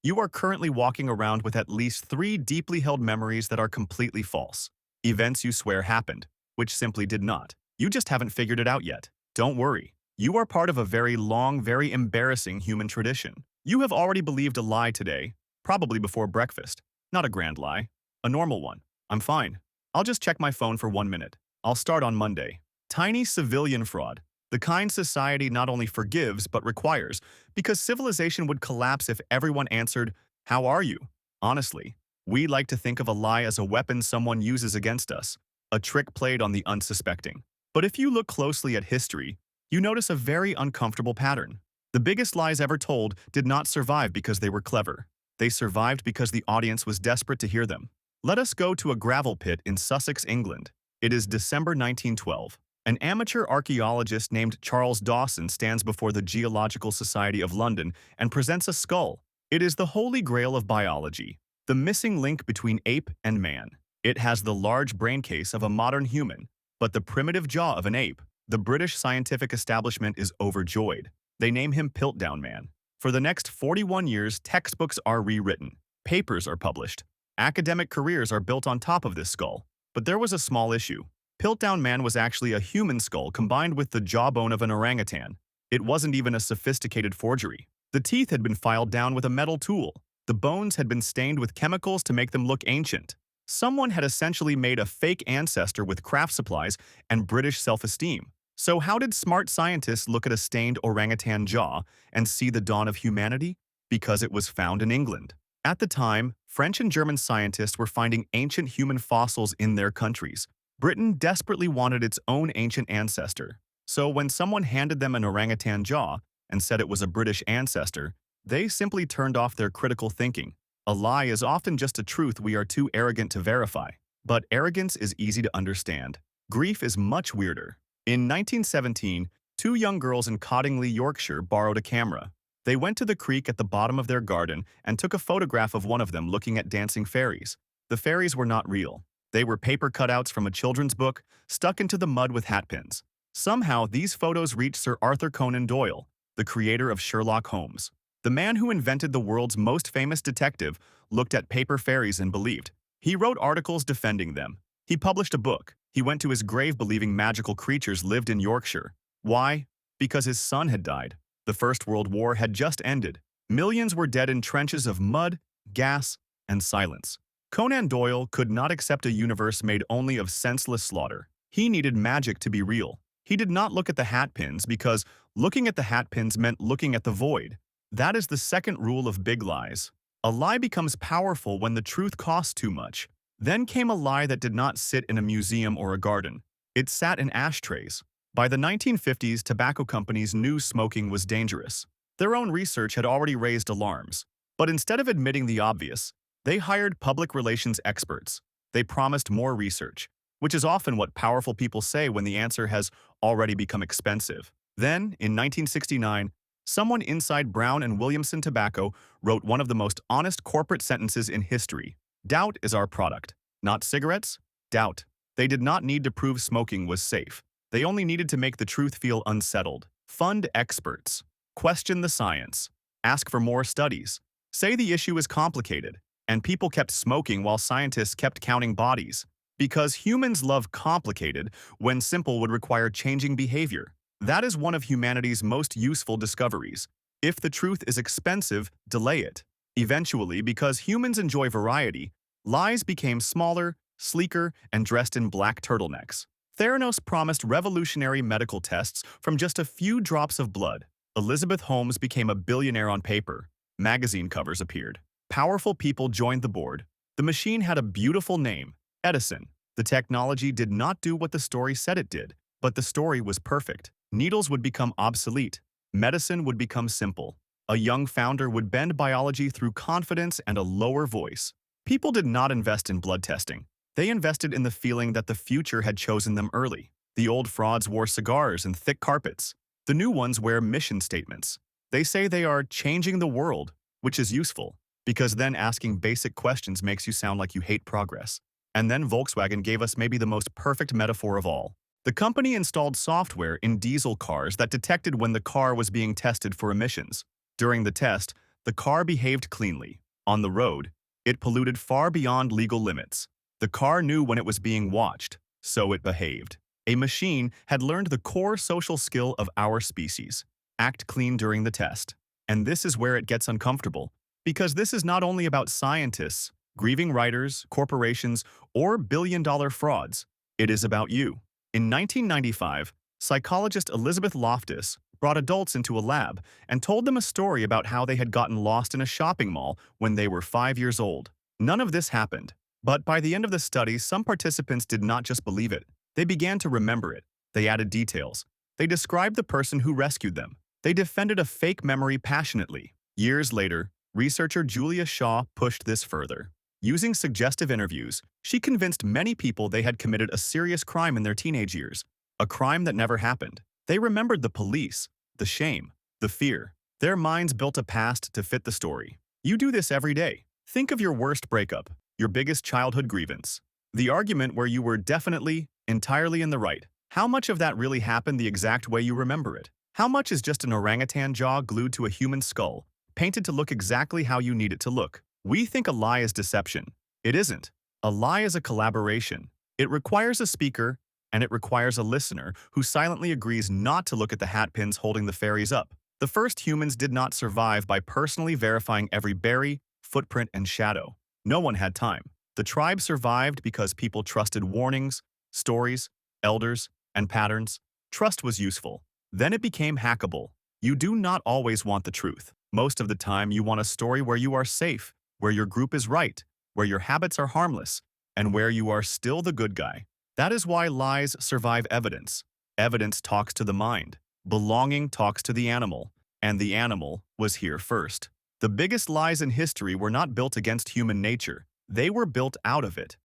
You are currently walking around with at least three deeply held memories that are completely false. Events you swear happened, which simply did not. You just haven't figured it out yet. Don't worry. You are part of a very long, very embarrassing human tradition. You have already believed a lie today, probably before breakfast. Not a grand lie. A normal one. I'm fine. I'll just check my phone for 1 minute. I'll start on Monday. Tiny civilian fraud. The kind society not only forgives but requires, because civilization would collapse if everyone answered, "How are you?" Honestly, we like to think of a lie as a weapon someone uses against us, a trick played on the unsuspecting. But if you look closely at history, you notice a very uncomfortable pattern. The biggest lies ever told did not survive because they were clever. They survived because the audience was desperate to hear them. Let us go to a gravel pit in Sussex, England. It is December 1912. An amateur archaeologist named Charles Dawson stands before the Geological Society of London and presents a skull. It is the holy grail of biology, the missing link between ape and man. It has the large brain case of a modern human, but the primitive jaw of an ape. The British scientific establishment is overjoyed. They name him Piltdown Man. For the next 41 years, textbooks are rewritten, papers are published, academic careers are built on top of this skull. But there was a small issue. Piltdown Man was actually a human skull combined with the jawbone of an orangutan. It wasn't even a sophisticated forgery. The teeth had been filed down with a metal tool. The bones had been stained with chemicals to make them look ancient. Someone had essentially made a fake ancestor with craft supplies and British self-esteem. So how did smart scientists look at a stained orangutan jaw and see the dawn of humanity? Because it was found in England. At the time, French and German scientists were finding ancient human fossils in their countries. Britain desperately wanted its own ancient ancestor. So when someone handed them an orangutan jaw and said it was a British ancestor, they simply turned off their critical thinking. A lie is often just a truth we are too arrogant to verify. But arrogance is easy to understand. Grief is much weirder. In 1917, two young girls in Cottingley, Yorkshire borrowed a camera. They went to the creek at the bottom of their garden and took a photograph of one of them looking at dancing fairies. The fairies were not real. They were paper cutouts from a children's book, stuck into the mud with hatpins. Somehow, these photos reached Sir Arthur Conan Doyle, the creator of Sherlock Holmes. The man who invented the world's most famous detective looked at paper fairies and believed. He wrote articles defending them. He published a book. He went to his grave believing magical creatures lived in Yorkshire. Why? Because his son had died. The First World War had just ended. Millions were dead in trenches of mud, gas, and silence. Conan Doyle could not accept a universe made only of senseless slaughter. He needed magic to be real. He did not look at the hatpins because looking at the hatpins meant looking at the void. That is the second rule of big lies. A lie becomes powerful when the truth costs too much. Then came a lie that did not sit in a museum or a garden. It sat in ashtrays. By the 1950s, tobacco companies knew smoking was dangerous. Their own research had already raised alarms. But instead of admitting the obvious, they hired public relations experts. They promised more research, which is often what powerful people say when the answer has already become expensive. Then, in 1969, someone inside Brown and Williamson Tobacco wrote one of the most honest corporate sentences in history. Doubt is our product. Not cigarettes? Doubt. They did not need to prove smoking was safe. They only needed to make the truth feel unsettled. Fund experts. Question the science. Ask for more studies. Say the issue is complicated. And people kept smoking while scientists kept counting bodies. Because humans love complicated when simple would require changing behavior. That is one of humanity's most useful discoveries. If the truth is expensive, delay it. Eventually, because humans enjoy variety, lies became smaller, sleeker, and dressed in black turtlenecks. Theranos promised revolutionary medical tests from just a few drops of blood. Elizabeth Holmes became a billionaire on paper. Magazine covers appeared. Powerful people joined the board. The machine had a beautiful name, Edison. The technology did not do what the story said it did, but the story was perfect. Needles would become obsolete. Medicine would become simple. A young founder would bend biology through confidence and a lower voice. People did not invest in blood testing. They invested in the feeling that the future had chosen them early. The old frauds wore cigars and thick carpets. The new ones wear mission statements. They say they are changing the world, which is useful, because then asking basic questions makes you sound like you hate progress. And then Volkswagen gave us maybe the most perfect metaphor of all. The company installed software in diesel cars that detected when the car was being tested for emissions. During the test, The car behaved cleanly. On the road, it polluted far beyond legal limits. The car knew when it was being watched, so it behaved. A machine had learned the core social skill of our species: act clean during the test. And this is where it gets uncomfortable, because this is not only about scientists, grieving writers, corporations, or billion-dollar frauds. It is about you. In 1995, psychologist Elizabeth Loftus brought adults into a lab and told them a story about how they had gotten lost in a shopping mall when they were 5 years old. None of this happened, but by the end of the study, some participants did not just believe it. They began to remember it. They added details. They described the person who rescued them. They defended a fake memory passionately. Years later, researcher Julia Shaw pushed this further. Using suggestive interviews, she convinced many people they had committed a serious crime in their teenage years, a crime that never happened. They remembered the police, the shame, the fear. Their minds built a past to fit the story. You do this every day. Think of your worst breakup, your biggest childhood grievance, the argument where you were definitely, entirely in the right. How much of that really happened the exact way you remember it? How much is just an orangutan jaw glued to a human skull, painted to look exactly how you need it to look? We think a lie is deception. It isn't. A lie is a collaboration. It requires a speaker, and it requires a listener who silently agrees not to look at the hat pins holding the fairies up. The first humans did not survive by personally verifying every berry, footprint, and shadow. No one had time. The tribe survived because people trusted warnings, stories, elders, and patterns. Trust was useful. Then it became hackable. You do not always want the truth. Most of the time, you want a story where you are safe, where your group is right, where your habits are harmless, and where you are still the good guy. That is why lies survive evidence. Evidence talks to the mind. Belonging talks to the animal. And the animal was here first. The biggest lies in history were not built against human nature. They were built out of it.